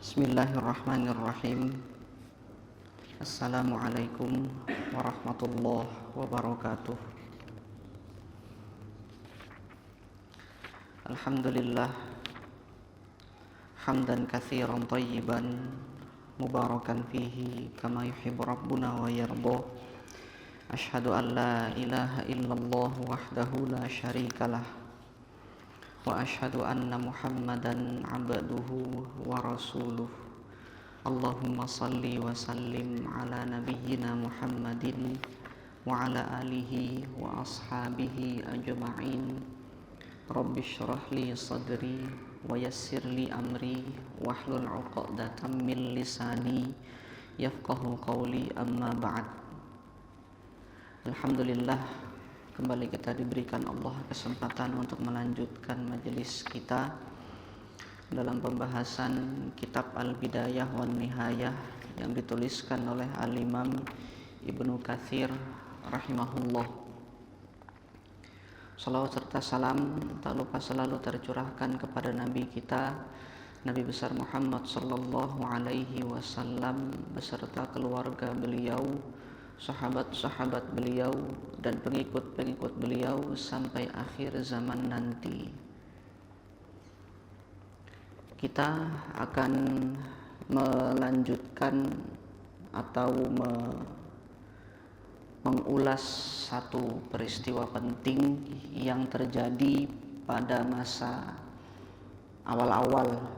Bismillahirrahmanirrahim. Assalamualaikum warahmatullahi wabarakatuh. Alhamdulillah hamdan katsiran thayyiban mubarakan fihi kama yuhibbu rabbuna wa yarda. Asyhadu an la ilaha illallah wahdahu la syarikalah wa asyhadu anna Muhammadan abduhu wa rasuluh. Allahumma salli wa sallim ala nabiyyina Muhammadin wa ala alihi wa ashabihi ajma'in. Rabbi shrah li sadri wa yassir li amri wahlul 'uqdatam min lisani yafqahu qawli, amma ba'd. Alhamdulillah, kembali kita diberikan Allah kesempatan untuk melanjutkan majelis kita dalam pembahasan kitab Al-Bidayah wan Nihayah yang dituliskan oleh Al-Imam Ibnu Katsir rahimahullah. Salawat serta salam tak lupa selalu tercurahkan kepada Nabi kita, Nabi besar Muhammad sallallahu alaihi wasallam, beserta keluarga beliau, sahabat-sahabat beliau, dan pengikut-pengikut beliau sampai akhir zaman nanti. Kita akan melanjutkan atau mengulas satu peristiwa penting yang terjadi pada masa awal-awal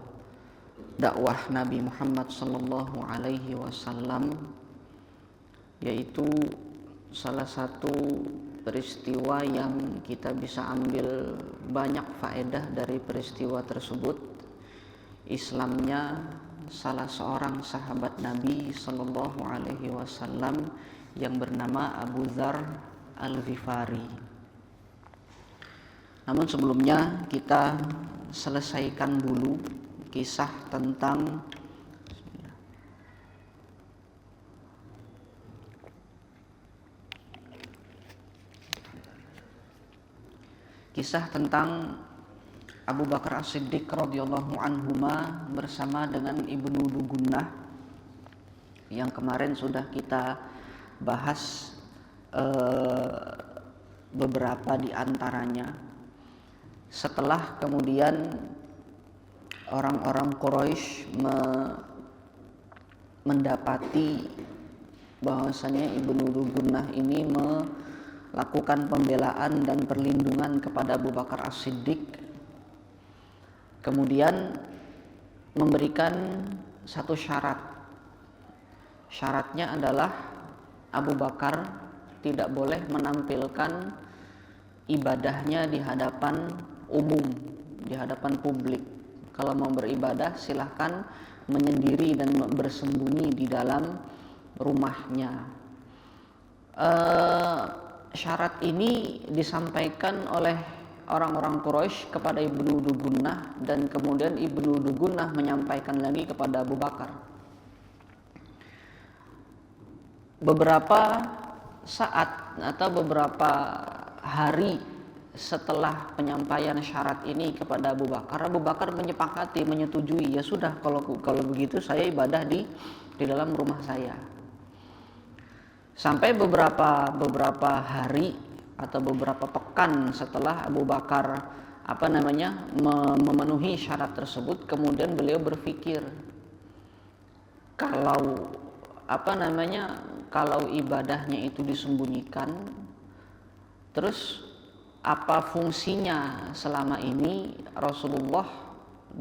dakwah Nabi Muhammad sallallahu alaihi wasallam, yaitu salah satu peristiwa yang kita bisa ambil banyak faedah dari peristiwa tersebut. Islamnya salah seorang sahabat Nabi sallallahu alaihi wasallam yang bernama Abu Dzar Al-Ghifari. Namun sebelumnya kita selesaikan dulu kisah tentang Abu Bakar As-Siddiq radhiyallahu anhuma bersama dengan Ibnu Dugunnah yang kemarin sudah kita bahas beberapa di antaranya. Setelah kemudian orang-orang Quraisy mendapati bahwasanya Ibnu Dugunnah ini melakukan pembelaan dan perlindungan kepada Abu Bakar As-Siddiq, kemudian memberikan satu syarat. Syaratnya adalah Abu Bakar tidak boleh menampilkan ibadahnya di hadapan umum, di hadapan publik. Kalau mau beribadah silahkan menyendiri dan bersembunyi di dalam rumahnya. Syarat ini disampaikan oleh orang-orang Quraisy kepada Ibnu Dugunnah, dan kemudian Ibnu Dugunnah menyampaikan lagi kepada Abu Bakar. Beberapa saat atau beberapa hari setelah penyampaian syarat ini kepada Abu Bakar menyepakati, menyetujui, ya sudah, kalau begitu saya ibadah di dalam rumah saya. Sampai beberapa hari atau beberapa pekan setelah Abu Bakar memenuhi syarat tersebut, kemudian beliau berpikir, kalau ibadahnya itu disembunyikan, terus apa fungsinya selama ini Rasulullah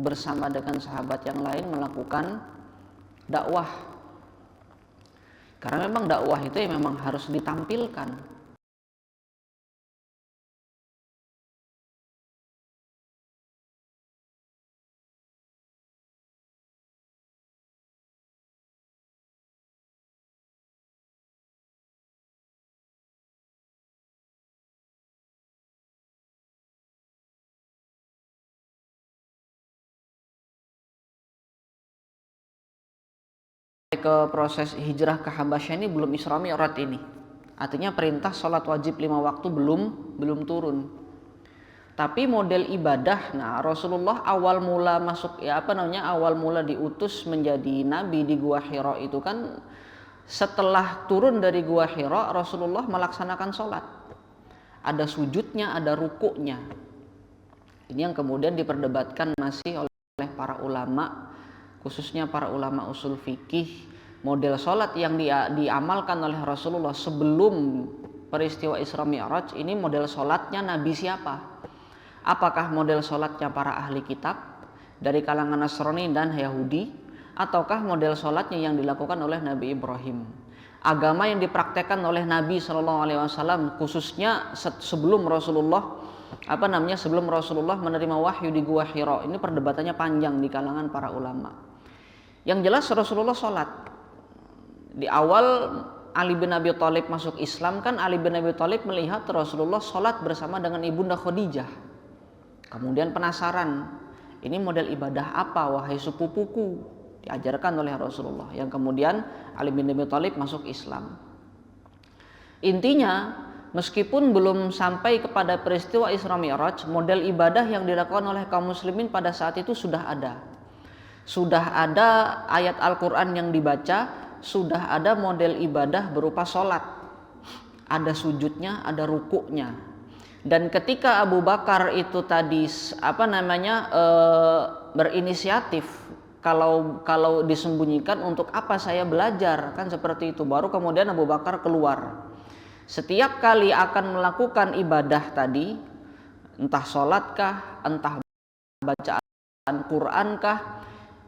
bersama dengan sahabat yang lain melakukan dakwah? Karena memang dakwah itu memang harus ditampilkan. Ke proses hijrah ke Habasyah ini belum Isra Mi'raj ini. Artinya perintah sholat wajib 5 waktu belum turun. Tapi model ibadah, nah Rasulullah awal mula masuk awal mula diutus menjadi nabi di Gua Hira itu kan setelah turun dari Gua Hira, Rasulullah melaksanakan sholat. Ada sujudnya, ada rukuknya. Ini yang kemudian diperdebatkan masih oleh para ulama, khususnya para ulama usul fikih. Model sholat yang diamalkan oleh Rasulullah sebelum peristiwa Isra Mi'raj ini model sholatnya Nabi siapa? Apakah model sholatnya para ahli kitab dari kalangan Nasrani dan Yahudi, ataukah model sholatnya yang dilakukan oleh Nabi Ibrahim? Agama yang dipraktekkan oleh Nabi SAW khususnya sebelum Rasulullah menerima wahyu di Gua Hira, ini perdebatannya panjang di kalangan para ulama. Yang jelas Rasulullah sholat. Di awal Ali bin Abi Thalib masuk Islam kan Ali bin Abi Thalib melihat Rasulullah sholat bersama dengan ibunda Khadijah. Kemudian penasaran, ini model ibadah apa wahai sepupuku, diajarkan oleh Rasulullah, yang kemudian Ali bin Abi Thalib masuk Islam. Intinya, meskipun belum sampai kepada peristiwa Isra Mi'raj, model ibadah yang dilakukan oleh kaum muslimin pada saat itu sudah ada. Sudah ada ayat Al-Quran yang dibaca, sudah ada model ibadah berupa sholat. Ada sujudnya, ada rukuknya. Dan ketika Abu Bakar itu tadi berinisiatif, kalau disembunyikan untuk apa saya belajar, kan seperti itu. Baru kemudian Abu Bakar keluar. Setiap kali akan melakukan ibadah tadi, entah sholatkah, entah bacaan Quran kah,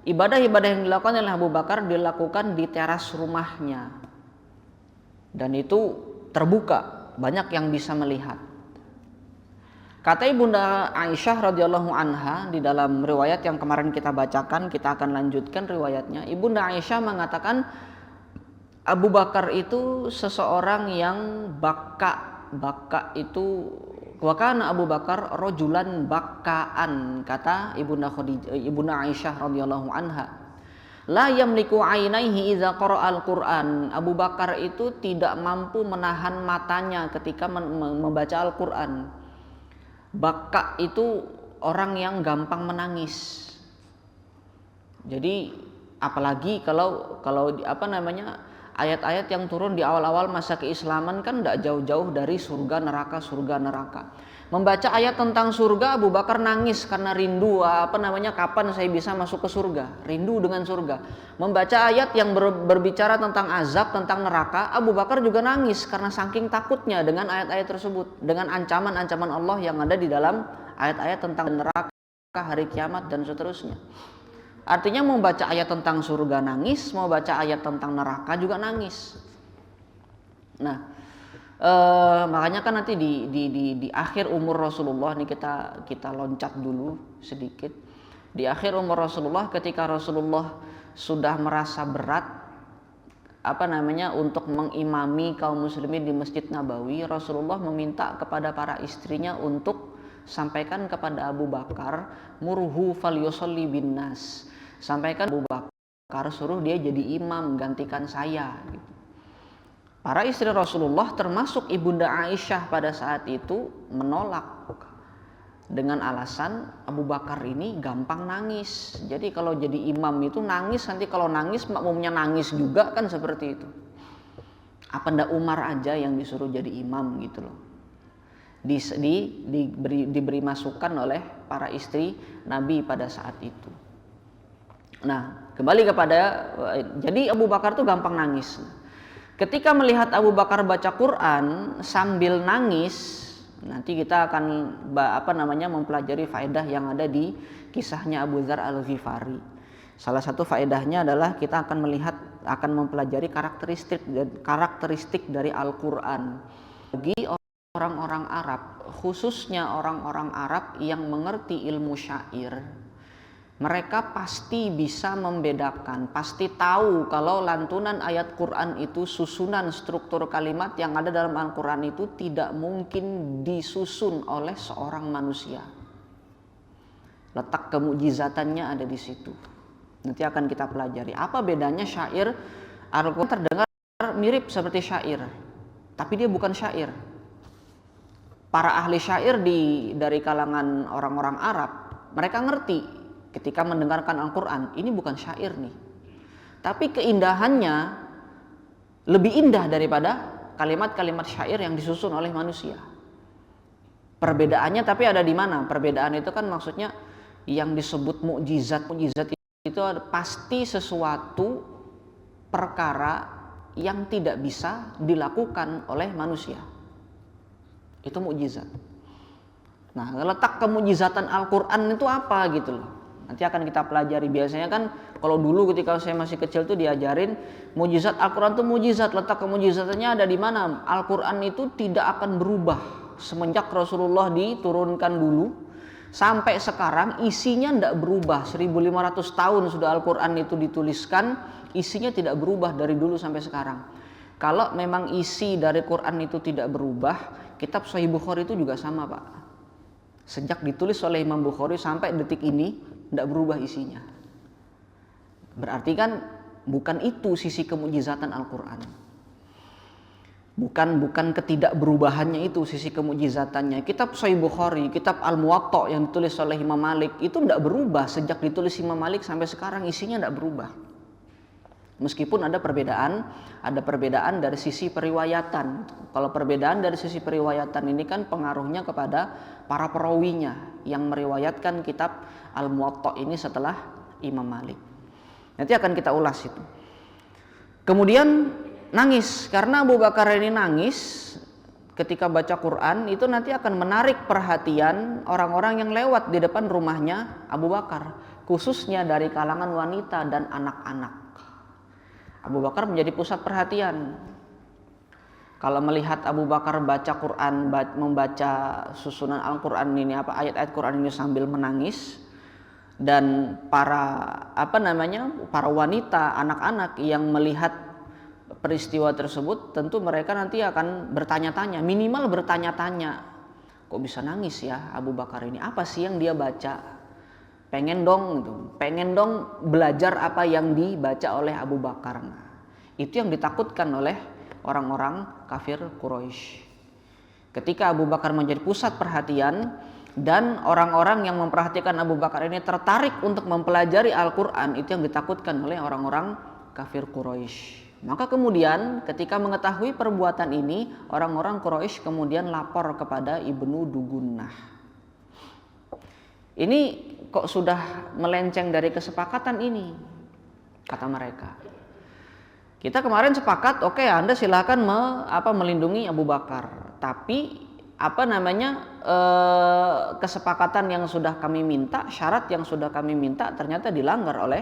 ibadah-ibadah yang dilakukan oleh Abu Bakar dilakukan di teras rumahnya. Dan itu terbuka, banyak yang bisa melihat. Kata Ibunda Aisyah radhiyallahu anha di dalam riwayat yang kemarin kita bacakan, kita akan lanjutkan riwayatnya. Ibunda Aisyah mengatakan Abu Bakar itu seseorang yang baka itu wakana Abu Bakar rojulan bakaan, kata Ibunda Aisyah radhiyallahu anha. La yamliku ainaihi idza qara'al Qur'an. Abu Bakar itu tidak mampu menahan matanya ketika membaca Al-Qur'an. Baka itu orang yang gampang menangis. Jadi apalagi kalau ayat-ayat yang turun di awal-awal masa keislaman kan tidak jauh-jauh dari surga neraka. Membaca ayat tentang surga, Abu Bakar nangis karena rindu kapan saya bisa masuk ke surga, rindu dengan surga. Membaca ayat yang berbicara tentang azab, tentang neraka, Abu Bakar juga nangis karena saking takutnya dengan ayat-ayat tersebut, dengan ancaman-ancaman Allah yang ada di dalam ayat-ayat tentang neraka, hari kiamat dan seterusnya. Artinya mau baca ayat tentang surga nangis, mau baca ayat tentang neraka juga nangis. Nah, makanya kan nanti di akhir umur Rasulullah ini kita loncat dulu sedikit. Di akhir umur Rasulullah, ketika Rasulullah sudah merasa berat untuk mengimami kaum muslimin di Masjid Nabawi, Rasulullah meminta kepada para istrinya untuk sampaikan kepada Abu Bakar, murhu falyusalli binnas. Sampaikan Abu Bakar, suruh dia jadi imam gantikan saya gitu. Para istri Rasulullah termasuk Ibunda Aisyah pada saat itu menolak dengan alasan Abu Bakar ini gampang nangis. Jadi kalau jadi imam itu nangis, nanti kalau nangis makmumnya nangis juga kan seperti itu. Apa ndak Umar aja yang disuruh jadi imam gitu loh. Diberi masukan oleh para istri Nabi pada saat itu. Nah, kembali kepada jadi Abu Bakar tuh gampang nangis. Ketika melihat Abu Bakar baca Quran sambil nangis, nanti kita akan mempelajari faedah yang ada di kisahnya Abu Dzar Al-Ghifari. Salah satu faedahnya adalah kita akan mempelajari karakteristik dari Al-Quran. Bagi orang-orang Arab, khususnya orang-orang Arab yang mengerti ilmu syair, mereka pasti bisa membedakan, pasti tahu kalau lantunan ayat Quran itu, susunan struktur kalimat yang ada dalam Al-Quran itu tidak mungkin disusun oleh seorang manusia. Letak kemujizatannya ada di situ. Nanti akan kita pelajari. Apa bedanya syair? Al-Quran terdengar mirip seperti syair, tapi dia bukan syair. para ahli syair dari kalangan orang-orang Arab, mereka ngerti ketika mendengarkan Al-Quran, ini bukan syair nih, tapi keindahannya lebih indah daripada kalimat-kalimat syair yang disusun oleh manusia. Perbedaannya tapi ada di mana? Perbedaan itu kan maksudnya yang disebut mukjizat itu pasti sesuatu perkara yang tidak bisa dilakukan oleh manusia. Itu mukjizat. Nah, letak kemukjizatan Al-Quran itu apa gitu loh. Nanti akan kita pelajari. Biasanya kan kalau dulu ketika saya masih kecil tuh diajarin mukjizat Al-Quran itu mukjizat. Letak kemujizatannya ada di mana? Al-Quran itu tidak akan berubah semenjak Rasulullah diturunkan dulu sampai sekarang, isinya tidak berubah. 1500 tahun sudah Al-Quran itu dituliskan, isinya tidak berubah dari dulu sampai sekarang. Kalau memang isi dari Quran itu tidak berubah, kitab Sahih Bukhari itu juga sama, Pak. Sejak ditulis oleh Imam Bukhari sampai detik ini tidak berubah isinya. Berarti kan bukan itu sisi kemukjizatan Al-Quran. Bukan ketidakberubahannya itu sisi kemukjizatannya. Kitab Sahih Bukhari, kitab Al-Muwatta yang ditulis oleh Imam Malik itu tidak berubah sejak ditulis Imam Malik sampai sekarang, isinya tidak berubah. Meskipun ada perbedaan dari sisi periwayatan. Kalau perbedaan dari sisi periwayatan ini kan pengaruhnya kepada para perawinya yang meriwayatkan kitab Al-Muwatta ini setelah Imam Malik. Nanti akan kita ulas itu. Kemudian nangis, karena Abu Bakar ini nangis ketika baca Quran, itu nanti akan menarik perhatian orang-orang yang lewat di depan rumahnya Abu Bakar, khususnya dari kalangan wanita dan anak-anak. Abu Bakar menjadi pusat perhatian. Kalau melihat Abu Bakar baca Quran, membaca susunan Al-Quran ini, ayat-ayat Quran ini sambil menangis, dan para wanita, anak-anak yang melihat peristiwa tersebut, tentu mereka nanti akan bertanya-tanya, minimal bertanya-tanya, kok bisa nangis ya Abu Bakar ini, apa sih yang dia baca? Pengen dong belajar apa yang dibaca oleh Abu Bakar. Nah, itu yang ditakutkan oleh orang-orang kafir Quraisy. Ketika Abu Bakar menjadi pusat perhatian dan orang-orang yang memperhatikan Abu Bakar ini tertarik untuk mempelajari Al-Quran, itu yang ditakutkan oleh orang-orang kafir Quraisy. Maka kemudian ketika mengetahui perbuatan ini, orang-orang Quraisy kemudian lapor kepada Ibnu Dugunnah. Ini kok sudah melenceng dari kesepakatan ini, kata mereka. Kita kemarin sepakat, oke, Anda silakan melindungi Abu Bakar, tapi kesepakatan yang sudah kami minta, syarat yang sudah kami minta ternyata dilanggar oleh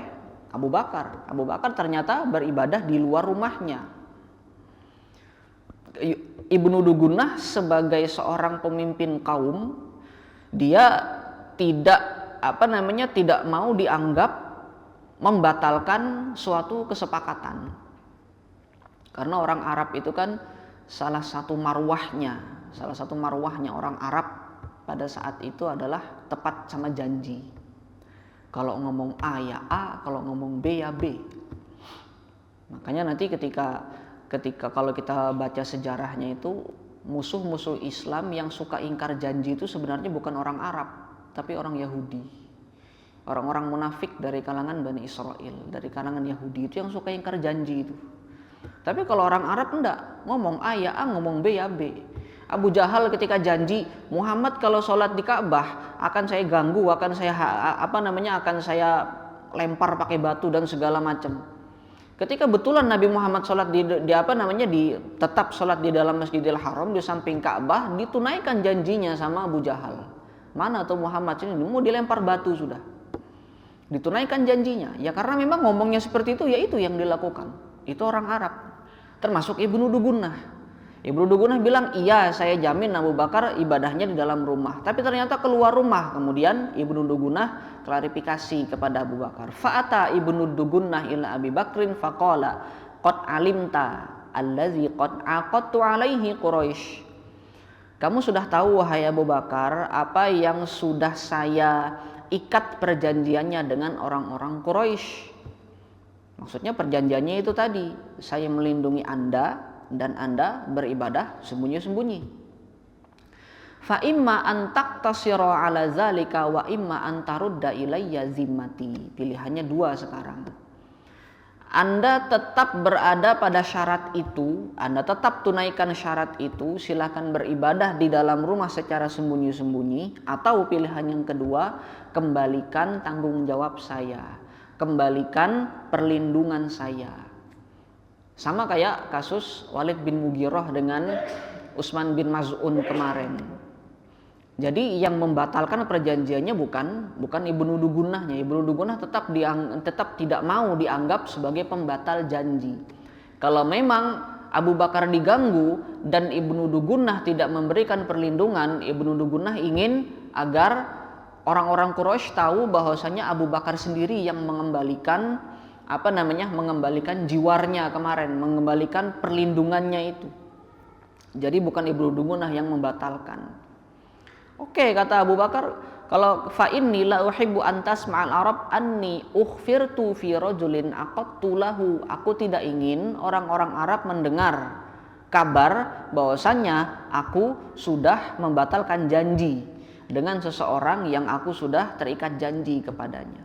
Abu Bakar. Abu Bakar ternyata beribadah di luar rumahnya. Ibnu Dugunnah sebagai seorang pemimpin kaum, dia tidak mau dianggap membatalkan suatu kesepakatan. Karena orang Arab itu kan salah satu marwahnya orang Arab pada saat itu adalah tepat sama janji. Kalau ngomong A ya A, kalau ngomong B ya B. Makanya nanti ketika kalau kita baca sejarahnya itu, musuh-musuh Islam yang suka ingkar janji itu sebenarnya bukan orang Arab, tapi orang Yahudi. Orang-orang munafik dari kalangan Bani Israel, dari kalangan Yahudi itu yang suka ingkar janji itu. Tapi kalau orang Arab enggak, ngomong A ya A, ngomong B ya B. Abu Jahal ketika janji, Muhammad kalau sholat di Ka'bah akan saya ganggu, akan saya lempar pakai batu dan segala macam. Ketika betulan Nabi Muhammad sholat tetap sholat di dalam Masjidil Haram di samping Ka'bah, ditunaikan janjinya sama Abu Jahal. Mana tuh Muhammad ini mau dilempar batu sudah. Ditunaikan janjinya. Ya karena memang ngomongnya seperti itu, ya itu yang dilakukan. Itu orang Arab. Termasuk Ibnu Dugunnah. Ibnu Dugunnah bilang, iya saya jamin Abu Bakar ibadahnya di dalam rumah. Tapi ternyata keluar rumah. Kemudian Ibnu Dugunnah klarifikasi kepada Abu Bakar. Fa'ata Ibnu Dugunnah ila Abi Bakrin faqala qad alimta allazi qad aqadtu alaihi Quraisy. Kamu sudah tahu wahai Abu Bakar apa yang sudah saya ikat perjanjiannya dengan orang-orang Quraisy. Maksudnya perjanjiannya itu tadi, saya melindungi Anda dan Anda beribadah sembunyi-sembunyi. Fa imma an taqtasira ala zalika wa imma an tarudda ilayya zimmati. Pilihannya dua sekarang. Anda tetap berada pada syarat itu, Anda tetap tunaikan syarat itu, silakan beribadah di dalam rumah secara sembunyi-sembunyi, atau pilihan yang kedua, kembalikan tanggung jawab saya, kembalikan perlindungan saya. Sama kayak kasus Walid bin Mughirah dengan Utsman bin Maz'un kemarin. Jadi yang membatalkan perjanjiannya bukan Ibnu Dugunnahnya. Ibnu Dugunnah tetap tidak mau dianggap sebagai pembatal janji. Kalau memang Abu Bakar diganggu dan Ibnu Dugunnah tidak memberikan perlindungan, Ibnu Dugunnah ingin agar orang-orang Quraisy tahu bahwasanya Abu Bakar sendiri yang mengembalikan jiwarnya kemarin, mengembalikan perlindungannya itu. Jadi bukan Ibnu Dugunnah yang membatalkan. Oke, kata Abu Bakar, kalau fa inni la uhibbu an tasma'al arab anni ukhfirtu fi rajulin aqattu lahu. Aku tidak ingin orang-orang Arab mendengar kabar bahwasannya aku sudah membatalkan janji dengan seseorang yang aku sudah terikat janji kepadanya.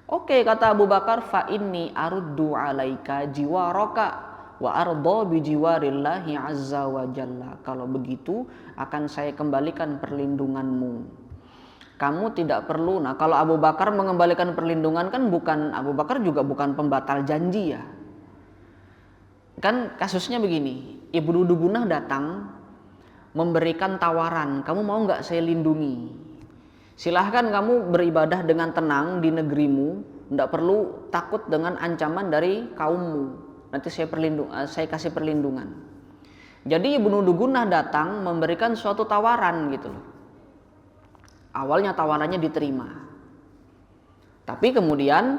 Oke, kata Abu Bakar, fa inni aruddu alaika jiwaraka wa ardo bi jiwarillahi azza wa jalla. Kalau begitu akan saya kembalikan perlindunganmu. Kamu tidak perlu. Nah, kalau Abu Bakar mengembalikan perlindungan kan Abu Bakar juga bukan pembatal janji ya. Kan kasusnya begini, Ibnu Dugunnah datang memberikan tawaran, kamu mau nggak saya lindungi? Silahkan kamu beribadah dengan tenang di negerimu, tidak perlu takut dengan ancaman dari kaummu. Nanti saya kasih perlindungan. Jadi Ibnu Dugunnah datang memberikan suatu tawaran gitu loh. Awalnya tawarannya diterima. Tapi kemudian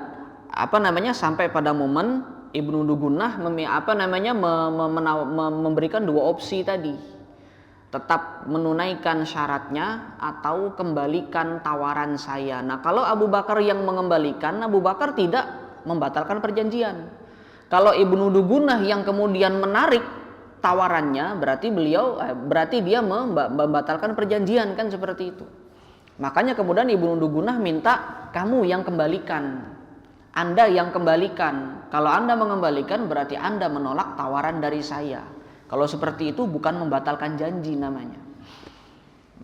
sampai pada momen Ibnu Dugunnah memberikan dua opsi tadi. Tetap menunaikan syaratnya atau kembalikan tawaran saya. Nah, kalau Abu Bakar yang mengembalikan, Abu Bakar tidak membatalkan perjanjian. Kalau Ibnu Dugunnah yang kemudian menarik tawarannya, berarti dia membatalkan perjanjian, kan seperti itu. Makanya kemudian Ibnu Dugunnah minta kamu yang kembalikan, Anda yang kembalikan. Kalau Anda mengembalikan berarti Anda menolak tawaran dari saya. Kalau seperti itu bukan membatalkan janji namanya.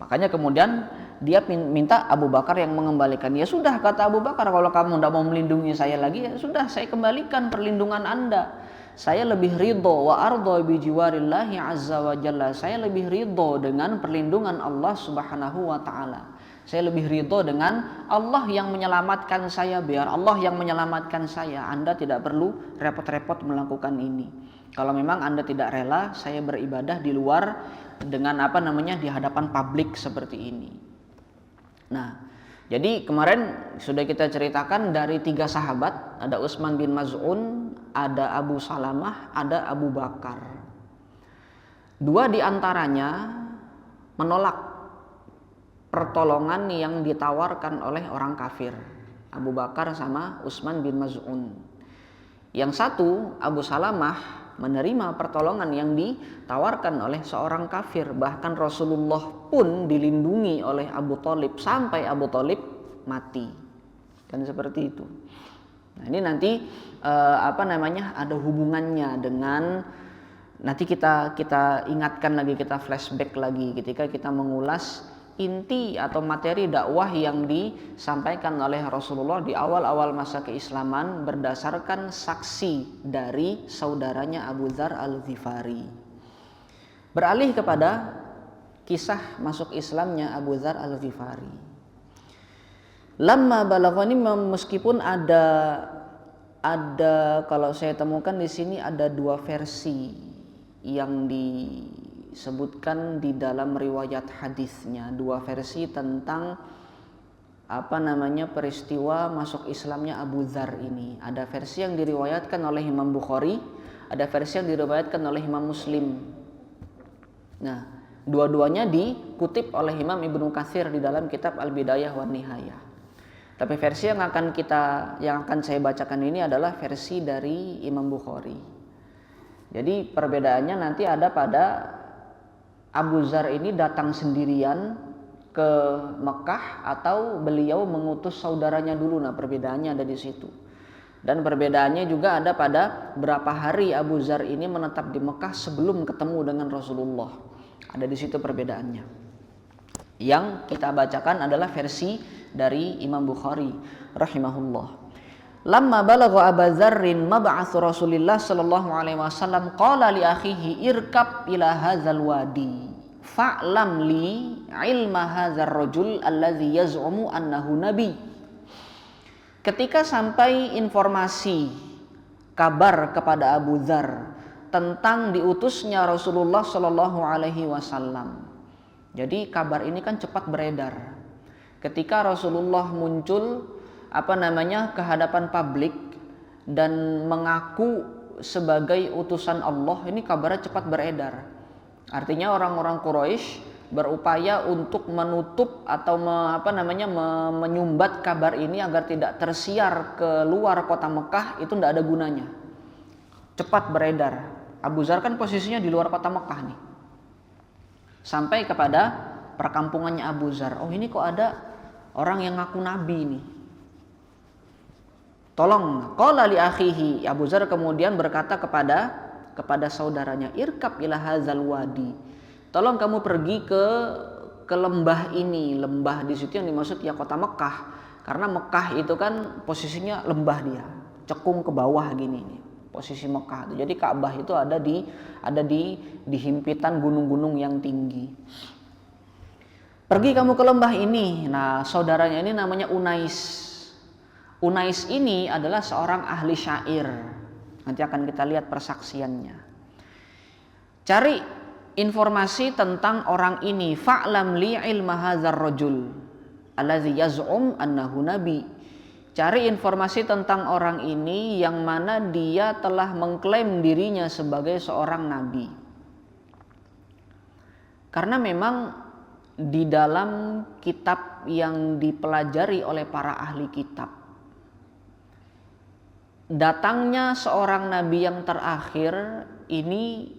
Makanya kemudian dia minta Abu Bakar yang mengembalikan. Ya sudah, kata Abu Bakar, kalau kamu tidak mau melindungi saya lagi, ya sudah, saya kembalikan perlindungan Anda. Saya lebih ridho wa ardo bi jiwarillahi azza wa jalla. Saya lebih ridho dengan perlindungan Allah Subhanahu wa taala. Saya lebih ridho dengan Allah yang menyelamatkan saya, biar Allah yang menyelamatkan saya. Anda tidak perlu repot-repot melakukan ini. Kalau memang Anda tidak rela saya beribadah di luar dengan di hadapan publik seperti ini. Nah, jadi kemarin sudah kita ceritakan dari 3 sahabat, ada Utsman bin Maz'un, ada Abu Salamah, ada Abu Bakar. 2 di antaranya menolak pertolongan yang ditawarkan oleh orang kafir, Abu Bakar sama Utsman bin Maz'un. Yang satu, Abu Salamah, menerima pertolongan yang ditawarkan oleh seorang kafir. Bahkan Rasulullah pun dilindungi oleh Abu Thalib sampai Abu Thalib mati. Kan seperti itu. Nah, ini nanti ada hubungannya dengan nanti kita ingatkan lagi, kita flashback lagi ketika kita mengulas inti atau materi dakwah yang disampaikan oleh Rasulullah di awal-awal masa keislaman berdasarkan saksi dari saudaranya Abu Dzar Al-Ghifari. Beralih kepada kisah masuk Islamnya Abu Dzar Al-Ghifari. Lamma balaghani, meskipun ada kalau saya temukan di sini ada 2 versi yang disebutkan di dalam riwayat hadisnya, 2 versi tentang peristiwa masuk Islamnya Abu Dzar ini. Ada versi yang diriwayatkan oleh Imam Bukhari, ada versi yang diriwayatkan oleh Imam Muslim. Nah, dua-duanya dikutip oleh Imam Ibnu Katsir di dalam kitab Al-Bidayah wan Nihayah. Tapi versi yang akan saya bacakan ini adalah versi dari Imam Bukhari. Jadi perbedaannya nanti ada pada Abu Dzar ini datang sendirian ke Mekah atau beliau mengutus saudaranya dulu. Nah, perbedaannya ada di situ. Dan perbedaannya juga ada pada berapa hari Abu Dzar ini menetap di Mekah sebelum ketemu dengan Rasulullah. Ada di situ perbedaannya. Yang kita bacakan adalah versi dari Imam Bukhari rahimahullah. Lamma balagha Abu Dzarrin mab'ats Rasulillah sallallahu alaihi wasallam qala li akhihi irkab ila hadzal wadi fa'lam li ilma hadzal rajul allazi yaz'umu annahu nabi. Ketika sampai informasi kabar kepada Abu Dzar tentang diutusnya Rasulullah sallallahu alaihi wasallam. Jadi kabar ini kan cepat beredar. Ketika Rasulullah muncul ke hadapan publik dan mengaku sebagai utusan Allah, ini kabarnya cepat beredar. Artinya orang-orang Quraisy berupaya untuk menutup atau menyumbat kabar ini agar tidak tersiar ke luar kota Mekah, itu tidak ada gunanya. Cepat beredar. Abu Dzar kan posisinya di luar kota Mekah nih. Sampai kepada perkampungannya Abu Dzar. Oh, ini kok ada orang yang ngaku nabi nih. Tolong, qala li akhihi. Abu Dzar kemudian berkata kepada saudaranya, irkab ila hadzal wadi. Tolong kamu pergi ke lembah ini. Lembah di situ yang dimaksud ya kota Mekah. Karena Mekah itu kan posisinya lembah dia, cekung ke bawah gini nih. Posisi Mekah itu. Jadi Ka'bah itu ada di himpitan gunung-gunung yang tinggi. Pergi kamu ke lembah ini. Nah, saudaranya ini namanya Unais. Unais ini adalah seorang ahli syair. Nanti akan kita lihat persaksiannya. Cari informasi tentang orang ini. Fa'lam li ilma hadzal rajul allazi yaz'um annahu nabi. Cari informasi tentang orang ini yang mana dia telah mengklaim dirinya sebagai seorang nabi. Karena memang di dalam kitab yang dipelajari oleh para ahli kitab, datangnya seorang nabi yang terakhir ini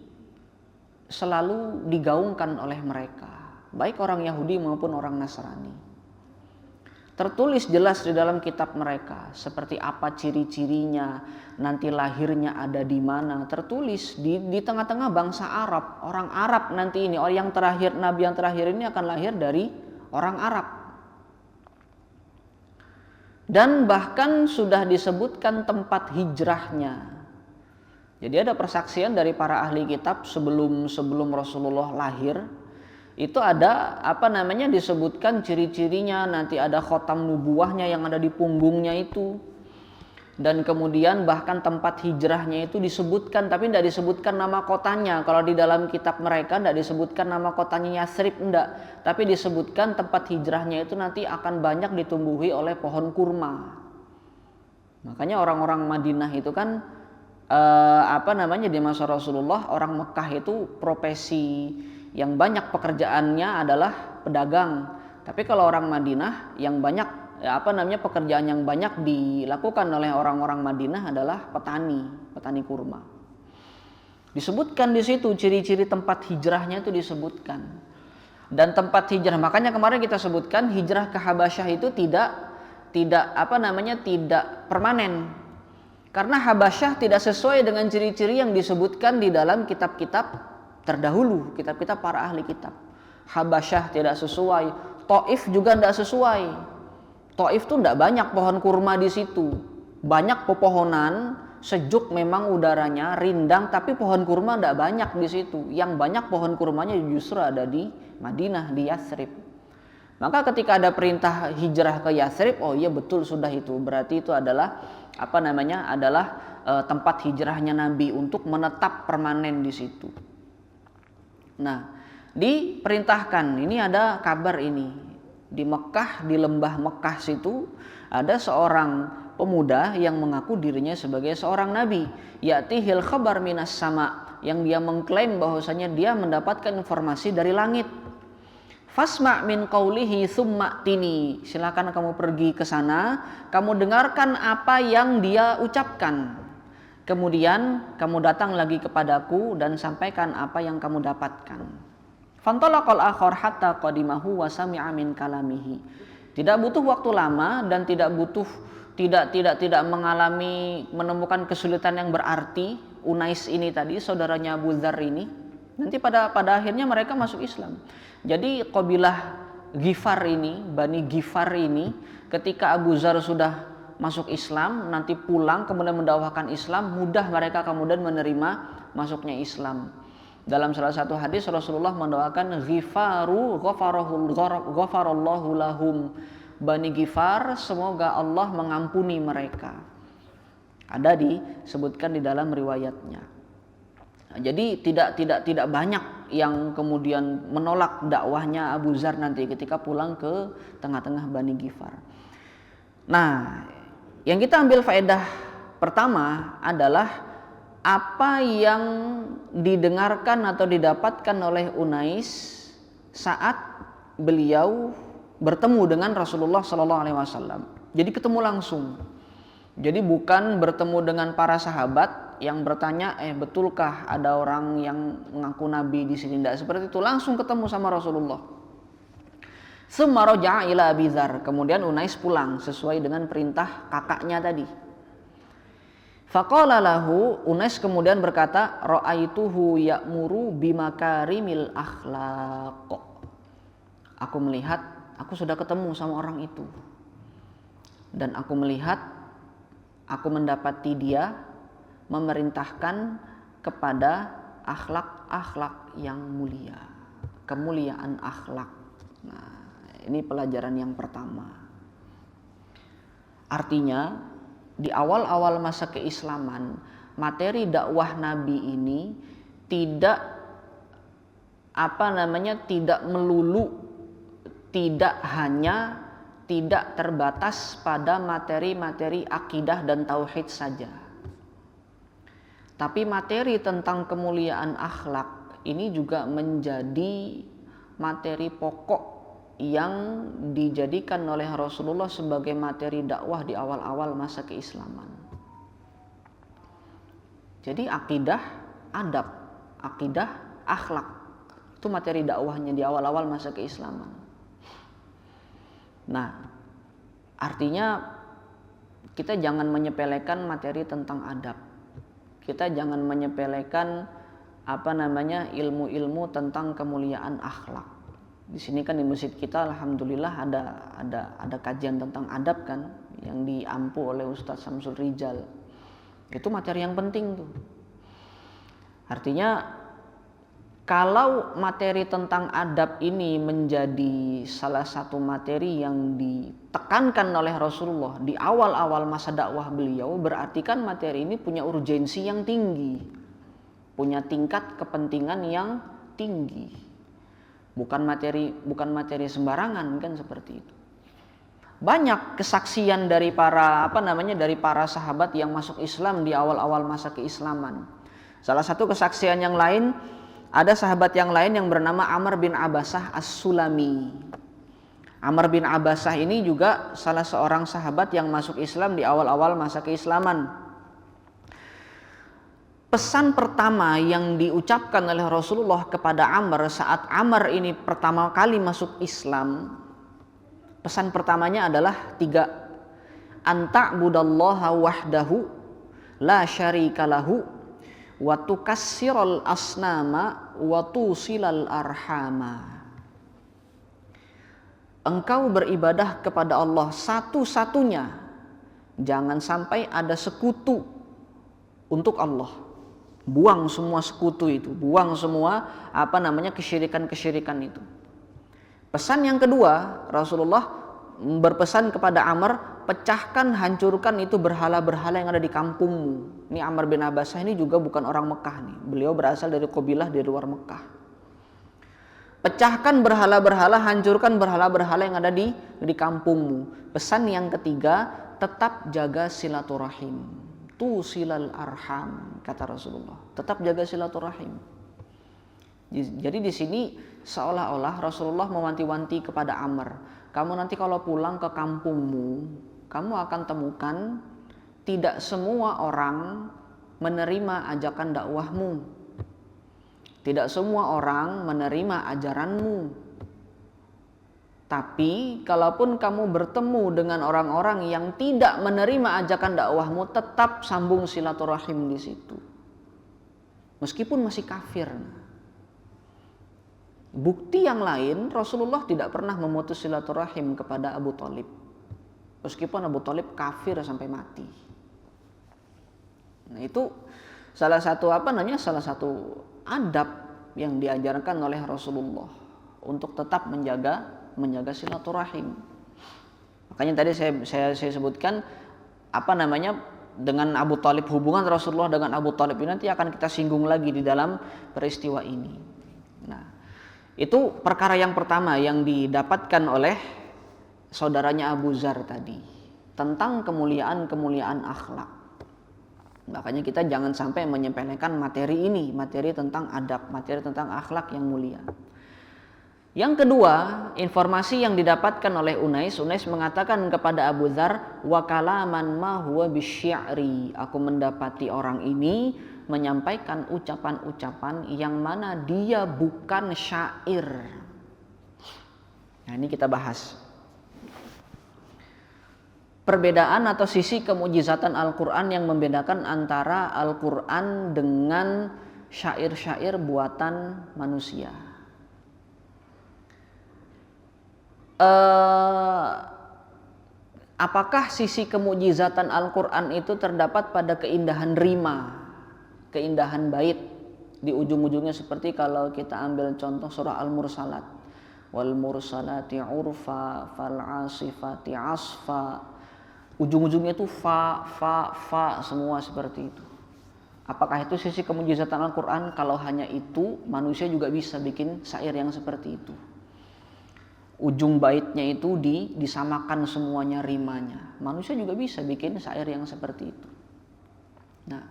selalu digaungkan oleh mereka, baik orang Yahudi maupun orang Nasrani. Tertulis jelas di dalam kitab mereka seperti apa ciri-cirinya, nanti lahirnya ada di mana. Tertulis di tengah-tengah bangsa Arab, orang Arab nanti ini, orang yang terakhir, nabi yang terakhir ini akan lahir dari orang Arab. Dan bahkan sudah disebutkan tempat hijrahnya. Jadi ada persaksian dari para ahli kitab sebelum Rasulullah lahir, itu ada disebutkan ciri-cirinya, nanti ada khotam nubuahnya yang ada di punggungnya itu. Dan kemudian bahkan tempat hijrahnya itu disebutkan, tapi tidak disebutkan nama kotanya. Kalau di dalam kitab mereka tidak disebutkan nama kotanya Yathrib, enggak, tapi disebutkan tempat hijrahnya itu nanti akan banyak ditumbuhi oleh pohon kurma. Makanya orang-orang Madinah itu kan di masa Rasulullah, orang Mekah itu profesi yang banyak pekerjaannya adalah pedagang. Tapi kalau orang Madinah yang banyak pekerjaan yang banyak dilakukan oleh orang-orang Madinah adalah petani kurma. Disebutkan di situ ciri-ciri tempat hijrahnya itu disebutkan. Dan tempat hijrah, makanya kemarin kita sebutkan hijrah ke Habasyah itu tidak permanen. Karena Habasyah tidak sesuai dengan ciri-ciri yang disebutkan di dalam kitab-kitab terdahulu, kitab-kitab para ahli kitab. Habasyah tidak sesuai, Taif juga tidak sesuai. Taif tuh tidak banyak pohon kurma di situ, banyak pepohonan, sejuk memang udaranya, rindang, tapi pohon kurma tidak banyak di situ. Yang banyak pohon kurmanya justru ada di Madinah, di Yathrib. Maka ketika ada perintah hijrah ke Yathrib, oh iya betul sudah itu, berarti itu adalah tempat hijrahnya Nabi untuk menetap permanen di situ. Nah, diperintahkan, ini ada kabar ini. Di Mekah, di lembah Mekah situ ada seorang pemuda yang mengaku dirinya sebagai seorang nabi. Ya'tihil khabar minas sama, yang dia mengklaim bahwasanya dia mendapatkan informasi dari langit. Fasma' min qawlihi tsumma tini. Silakan kamu pergi ke sana, kamu dengarkan apa yang dia ucapkan. Kemudian kamu datang lagi kepadaku dan sampaikan apa yang kamu dapatkan. Fantalaqal akhar hatta qadimahu wa sami'a min kalamihi. Tidak butuh waktu lama dan tidak menemukan kesulitan yang berarti. Unais ini tadi, saudaranya Abu Dzar ini, nanti pada akhirnya mereka masuk Islam. Jadi kabilah Ghifar ini, Bani Ghifar ini, ketika Abu Dzar sudah masuk Islam, nanti pulang kemudian mendakwahkan Islam, mudah mereka kemudian menerima masuknya Islam. Dalam salah satu hadis Rasulullah mendoakan Ghifaru ghafarallahu lahum, Bani Ghifar, semoga Allah mengampuni mereka. Ada disebutkan di dalam riwayatnya. Jadi tidak banyak yang kemudian menolak dakwahnya Abu Dzar nanti ketika pulang ke tengah-tengah Bani Ghifar. Nah, yang kita ambil faedah pertama adalah apa yang didengarkan atau didapatkan oleh Unais saat beliau bertemu dengan Rasulullah SAW. Jadi ketemu langsung. Jadi bukan bertemu dengan para sahabat yang bertanya, betulkah ada orang yang mengaku nabi di sini? Tidak seperti itu, langsung ketemu sama Rasulullah. Tsumma raja'a ila Abi Dzar. Kemudian Unais pulang sesuai dengan perintah kakaknya tadi. Faqala lahu, Unais kemudian berkata, ra'aituhu ya'muru bimakarimil akhlaq. Aku melihat, aku sudah ketemu sama orang itu. Dan aku melihat, aku mendapati dia memerintahkan kepada akhlak-akhlak yang mulia, kemuliaan akhlak. Nah, ini pelajaran yang pertama. Artinya, di awal-awal masa keislaman, materi dakwah Nabi ini tidak melulu, tidak terbatas pada materi-materi akidah dan tauhid saja. Tapi materi tentang kemuliaan akhlak ini juga menjadi materi pokok yang dijadikan oleh Rasulullah sebagai materi dakwah di awal-awal masa keislaman. Jadi akidah, adab, akidah, akhlak, itu materi dakwahnya di awal-awal masa keislaman. Nah, artinya kita jangan menyepelekan materi tentang adab. Kita jangan menyepelekan ilmu-ilmu tentang kemuliaan akhlak. Di sini kan di masjid kita alhamdulillah ada kajian tentang adab kan yang diampu oleh Ustadz Samsul Rijal. Itu materi yang penting tuh. Artinya kalau materi tentang adab ini menjadi salah satu materi yang ditekankan oleh Rasulullah di awal-awal masa dakwah beliau, berarti kan materi ini punya urgensi yang tinggi, punya tingkat kepentingan yang tinggi. Bukan materi sembarangan kan seperti itu. Banyak kesaksian dari para sahabat yang masuk Islam di awal-awal masa keislaman. Salah satu kesaksian yang lain, ada sahabat yang lain yang bernama Amr bin Abasah As-Sulami. Amr bin Abasah ini juga salah seorang sahabat yang masuk Islam di awal-awal masa keislaman. Pesan pertama yang diucapkan oleh Rasulullah kepada Amr saat Amr ini pertama kali masuk Islam, pesan pertamanya adalah 3. Anta'budallaha wahdahu la syarikalahu wa tukassiral asnama wa tusilal arhama. Engkau beribadah kepada Allah satu-satunya, jangan sampai ada sekutu untuk Allah. Buang semua sekutu itu, buang semua kesyirikan-kesyirikan itu. Pesan yang kedua, Rasulullah berpesan kepada Amr, pecahkan, hancurkan itu berhala-berhala yang ada di kampungmu. Ini Amr bin Abasah ini juga bukan orang Mekah nih. Beliau berasal dari kabilah di luar Mekah. Pecahkan berhala-berhala, hancurkan berhala-berhala yang ada di kampungmu. Pesan yang ketiga, tetap jaga silaturahim. Tusilal arham, kata Rasulullah. Tetap jaga silaturahim. Jadi di sini seolah-olah Rasulullah mewanti-wanti kepada Amr, kamu nanti kalau pulang ke kampungmu, kamu akan temukan tidak semua orang menerima ajakan dakwahmu. Tidak semua orang menerima ajaranmu. Tapi kalaupun kamu bertemu dengan orang-orang yang tidak menerima ajakan dakwahmu, tetap sambung silaturahim di situ. Meskipun masih kafir. Bukti yang lain, Rasulullah tidak pernah memutus silaturahim kepada Abu Thalib. Meskipun Abu Thalib kafir sampai mati. Nah, itu salah satu adab yang diajarkan oleh Rasulullah untuk tetap menjaga silaturahim. Makanya tadi saya sebutkan dengan Abu Thalib, hubungan Rasulullah dengan Abu Thalib ini nanti akan kita singgung lagi di dalam peristiwa ini. Nah, itu perkara yang pertama yang didapatkan oleh saudaranya Abu Dzar tadi, tentang kemuliaan akhlak. Makanya kita jangan sampai menyepelekan materi ini, materi tentang adab, materi tentang akhlak yang mulia. Yang kedua, informasi yang didapatkan oleh Unais mengatakan kepada Abu Dzar, wa kalaman ma huwa bisy'ri, aku mendapati orang ini menyampaikan ucapan-ucapan yang mana dia bukan syair. Nah, ini kita bahas. Perbedaan atau sisi kemujizatan Al-Quran yang membedakan antara Al-Quran dengan syair-syair buatan manusia. Apakah sisi kemujizatan Al-Quran itu terdapat pada keindahan rima, keindahan bait di ujung-ujungnya, seperti kalau kita ambil contoh surah Al-Mursalat, wal mursalati urfa fal asifati asfa, ujung-ujungnya itu fa semua seperti itu. Apakah itu sisi kemujizatan Al-Quran? Kalau hanya itu, manusia juga bisa bikin syair yang seperti itu. Ujung baitnya itu disamakan semuanya rimanya. Manusia juga bisa bikin syair yang seperti itu. Nah,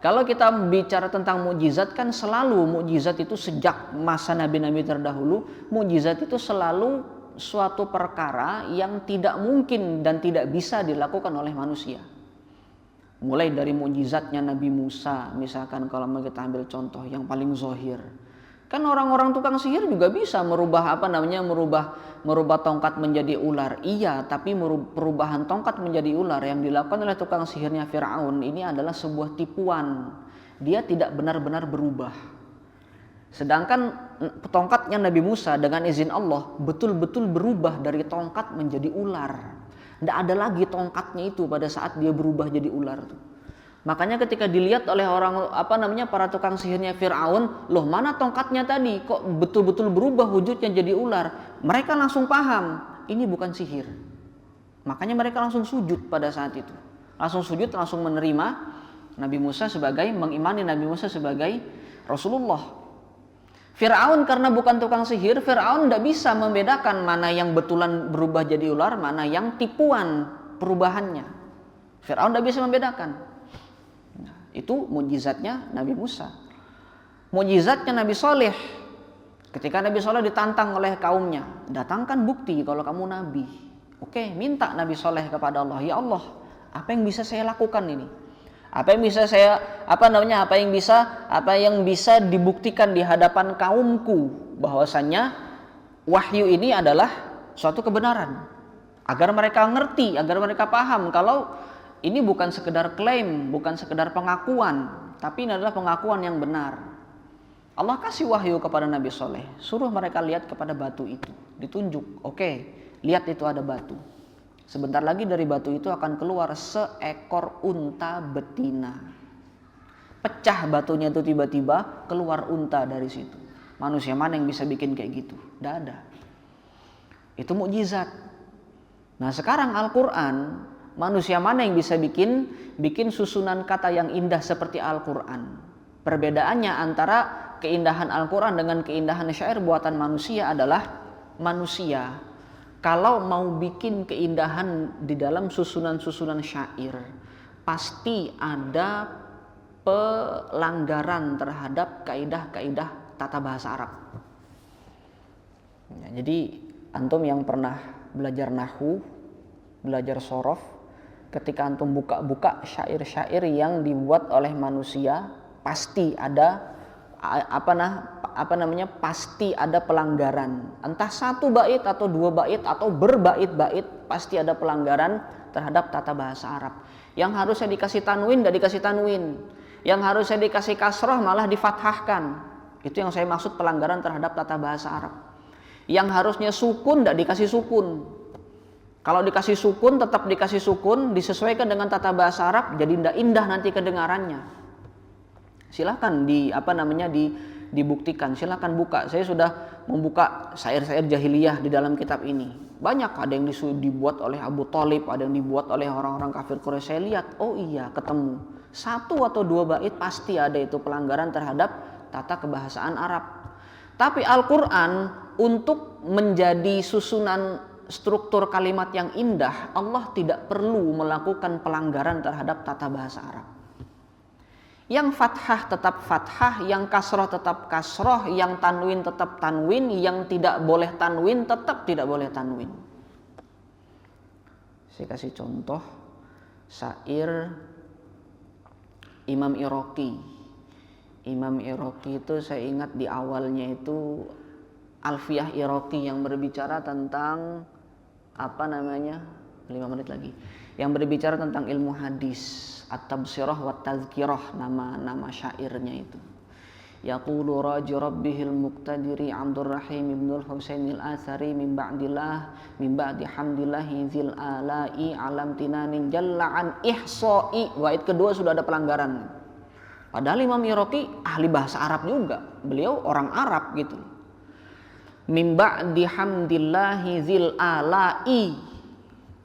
kalau kita bicara tentang mukjizat, kan selalu mukjizat itu sejak masa nabi-nabi terdahulu, mukjizat itu selalu suatu perkara yang tidak mungkin dan tidak bisa dilakukan oleh manusia. Mulai dari mukjizatnya Nabi Musa, misalkan kalau mau kita ambil contoh yang paling zahir. Kan orang-orang tukang sihir juga bisa merubah tongkat menjadi ular. Iya, tapi perubahan tongkat menjadi ular yang dilakukan oleh tukang sihirnya Fir'aun ini adalah sebuah tipuan. Dia tidak benar-benar berubah. Sedangkan tongkatnya Nabi Musa dengan izin Allah betul-betul berubah dari tongkat menjadi ular. Tidak ada lagi tongkatnya itu pada saat dia berubah jadi ular tuh. Makanya ketika dilihat oleh para tukang sihirnya Fir'aun, loh mana tongkatnya tadi, kok betul-betul berubah wujudnya jadi ular. Mereka langsung paham, ini bukan sihir. Makanya mereka langsung sujud pada saat itu. Langsung sujud, langsung menerima mengimani Nabi Musa sebagai Rasulullah. Fir'aun karena bukan tukang sihir, Fir'aun tidak bisa membedakan mana yang betulan berubah jadi ular, mana yang tipuan perubahannya. Fir'aun tidak bisa membedakan. Itu mukjizatnya Nabi Musa. Mukjizatnya Nabi Saleh, ketika Nabi Saleh ditantang oleh kaumnya, datangkan bukti kalau kamu nabi. Oke, minta Nabi Saleh kepada Allah, ya Allah, apa yang bisa saya lakukan ini? Apa yang bisa dibuktikan di hadapan kaumku bahwasannya wahyu ini adalah suatu kebenaran, agar mereka ngerti, agar mereka paham kalau ini bukan sekedar klaim, bukan sekedar pengakuan, tapi ini adalah pengakuan yang benar. Allah kasih wahyu kepada Nabi Saleh, suruh mereka lihat kepada batu itu, ditunjuk. Oke, lihat itu ada batu. Sebentar lagi dari batu itu akan keluar seekor unta betina. Pecah batunya itu tiba-tiba keluar unta dari situ. Manusia mana yang bisa bikin kayak gitu? Tidak ada. Itu mukjizat. Nah, sekarang Al-Quran, manusia mana yang bisa bikin susunan kata yang indah seperti Al-Quran? Perbedaannya antara keindahan Al-Quran dengan keindahan syair buatan manusia adalah manusia kalau mau bikin keindahan di dalam susunan-susunan syair, pasti ada pelanggaran terhadap kaidah-kaidah tata bahasa Arab. Ya, jadi antum yang pernah belajar nahwu, belajar shorof, ketika antum buka-buka syair-syair yang dibuat oleh manusia, pasti ada pasti ada pelanggaran, entah satu bait atau dua bait atau berbait-bait, pasti ada pelanggaran terhadap tata bahasa Arab. Yang harusnya dikasih tanwin tidak dikasih tanwin, yang harusnya dikasih kasroh malah difathahkan. Itu yang saya maksud pelanggaran terhadap tata bahasa Arab. Yang harusnya sukun tidak dikasih sukun, kalau dikasih sukun tetap dikasih sukun, disesuaikan dengan tata bahasa Arab, jadi tidak indah nanti kedengarannya. Silahkan dibuktikan, silahkan buka. Saya sudah membuka syair-syair jahiliyah di dalam kitab ini. Banyak, ada yang dibuat oleh Abu Thalib, ada yang dibuat oleh orang-orang kafir Quraisy. Saya lihat, oh iya, ketemu. Satu atau dua bait pasti ada itu pelanggaran terhadap tata kebahasaan Arab. Tapi Al-Quran untuk menjadi susunan struktur kalimat yang indah, Allah tidak perlu melakukan pelanggaran terhadap tata bahasa Arab. Yang fathah tetap fathah, yang kasroh tetap kasroh, yang tanwin tetap tanwin, yang tidak boleh tanwin tetap tidak boleh tanwin. Saya kasih contoh syair Imam Iraqi. Imam Iraqi itu saya ingat di awalnya itu Alfiyah Iraqi yang berbicara tentang 5 menit lagi, yang berbicara tentang ilmu hadis. At-Tabsirah wa Tazkirah, nama syairnya itu. Yaqulu raji rabbihil muqtadiri Abdul Rahim ibnul Husainil Athari min ba'di hamdillahi zil ala'i alam tinanin jalla'an ihsa'i. Bait kedua sudah ada pelanggaran. Padahal Imam Iraqi ahli bahasa Arab juga, beliau orang Arab gitu. Min ba'di hamdillahi zil ala'i,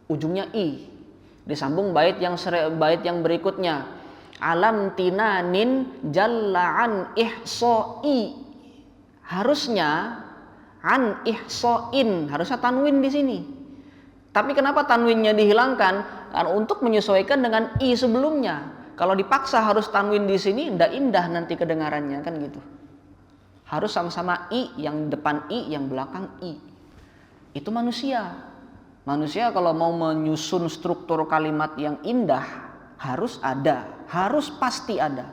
ujungnya i. Disambung bait yang berikutnya, alam tinanin jalla'an ihsa'i. Harusnya an ihsa'in, harusnya tanwin di sini. Tapi kenapa tanwinnya dihilangkan? Karena untuk menyesuaikan dengan i sebelumnya. Kalau dipaksa harus tanwin di sini, tidak indah nanti kedengarannya, kan gitu. Harus sama-sama i, yang depan i, yang belakang i. Itu manusia. Manusia kalau mau menyusun struktur kalimat yang indah harus pasti ada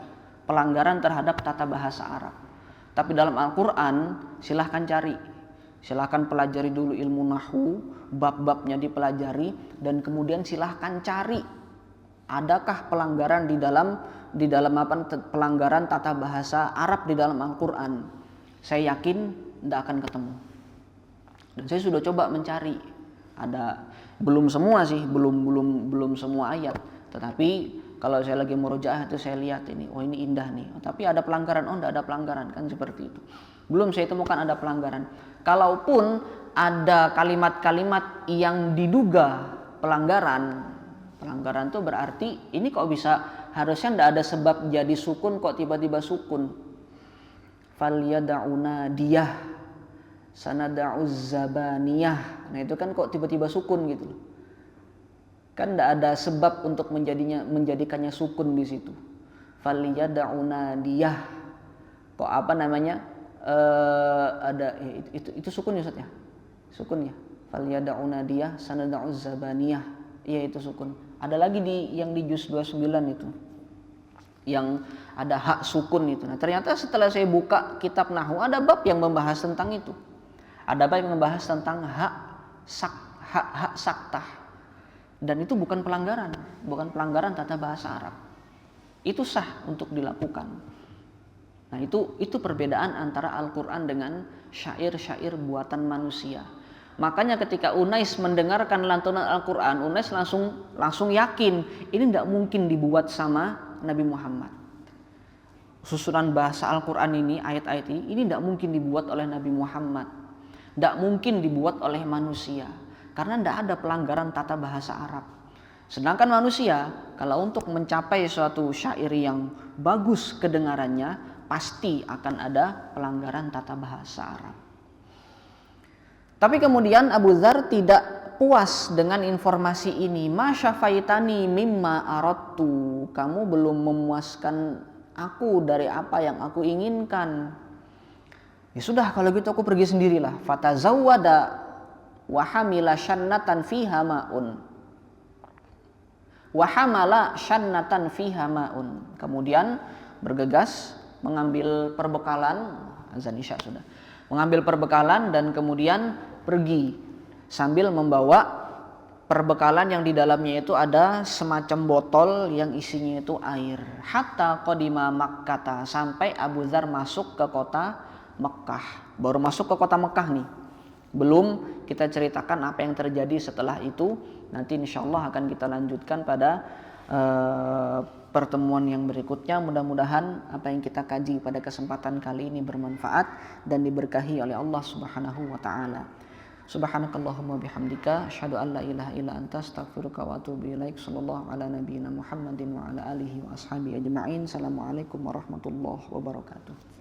pelanggaran terhadap tata bahasa Arab. Tapi dalam Al-Quran silahkan cari, silahkan pelajari dulu ilmu nahwu, bab-babnya dipelajari, dan kemudian silahkan cari adakah pelanggaran di dalam pelanggaran tata bahasa Arab di dalam Al-Quran. Saya yakin tidak akan ketemu. Dan saya sudah coba mencari. Ada, belum semua sih, belum semua ayat. Tetapi kalau saya lagi murojaah itu saya lihat ini, oh ini indah nih. Tapi ada pelanggaran, oh tidak ada pelanggaran, kan seperti itu. Belum saya temukan ada pelanggaran. Kalaupun ada kalimat-kalimat yang diduga pelanggaran itu berarti ini kok bisa, harusnya tidak ada sebab jadi sukun kok tiba-tiba sukun. Falyada'una diyah sanada'uz zabaniyah. Nah itu kan kok tiba-tiba sukun gitu. Kan tidak ada sebab untuk menjadikannya sukun di situ. Falyada'una diyah. Kok itu sukun ya Ustaz ya? Sukun ya. Falyada'una diyah sanada'uz zabaniyah. Iya itu sukun. Ada lagi yang di juz 29 itu. Yang ada hak sukun itu. Nah, ternyata setelah saya buka kitab nahwu ada bab yang membahas tentang itu. Ada bab yang membahas tentang hak saktah. Dan itu bukan pelanggaran tata bahasa Arab. Itu sah untuk dilakukan. Nah, itu perbedaan antara Al-Qur'an dengan syair-syair buatan manusia. Makanya ketika Unais mendengarkan lantunan Al-Qur'an, Unais langsung yakin ini tidak mungkin dibuat sama Nabi Muhammad. Susunan bahasa Al-Qur'an ini, ayat-ayat ini tidak mungkin dibuat oleh Nabi Muhammad. Tidak mungkin dibuat oleh manusia, karena tidak ada pelanggaran tata bahasa Arab. Sedangkan manusia, kalau untuk mencapai suatu syair yang bagus kedengarannya, pasti akan ada pelanggaran tata bahasa Arab. Tapi kemudian Abu Dzar tidak puas dengan informasi ini. Ma syafaitani mimma aradtu, kamu belum memuaskan aku dari apa yang aku inginkan. Ya sudah, kalau gitu aku pergi sendirilah. Fatazawwada wa hamila syannatan fiha ma'un. Wa hamala syannatan fiha ma'un. Kemudian bergegas mengambil perbekalan, azan Isya sudah. Mengambil perbekalan dan kemudian pergi sambil membawa perbekalan yang di dalamnya itu ada semacam botol yang isinya itu air. Hatta qadima Makkah, sampai Abu Dzar masuk ke kota Mekah. Baru masuk ke kota Mekah nih. Belum kita ceritakan apa yang terjadi setelah itu. Nanti insya Allah akan kita lanjutkan pada pertemuan yang berikutnya. Mudah-mudahan apa yang kita kaji pada kesempatan kali ini bermanfaat dan diberkahi oleh Allah Subhanahu wa taala. Subhanakallahumma bihamdika asyhadu an la ilaha illa anta astaghfiruka wa atubu ilaik. Sallallahu ala nabiyyina Muhammadin wa ala alihi wa ashabihi ajma'in. Assalamualaikum warahmatullahi wabarakatuh.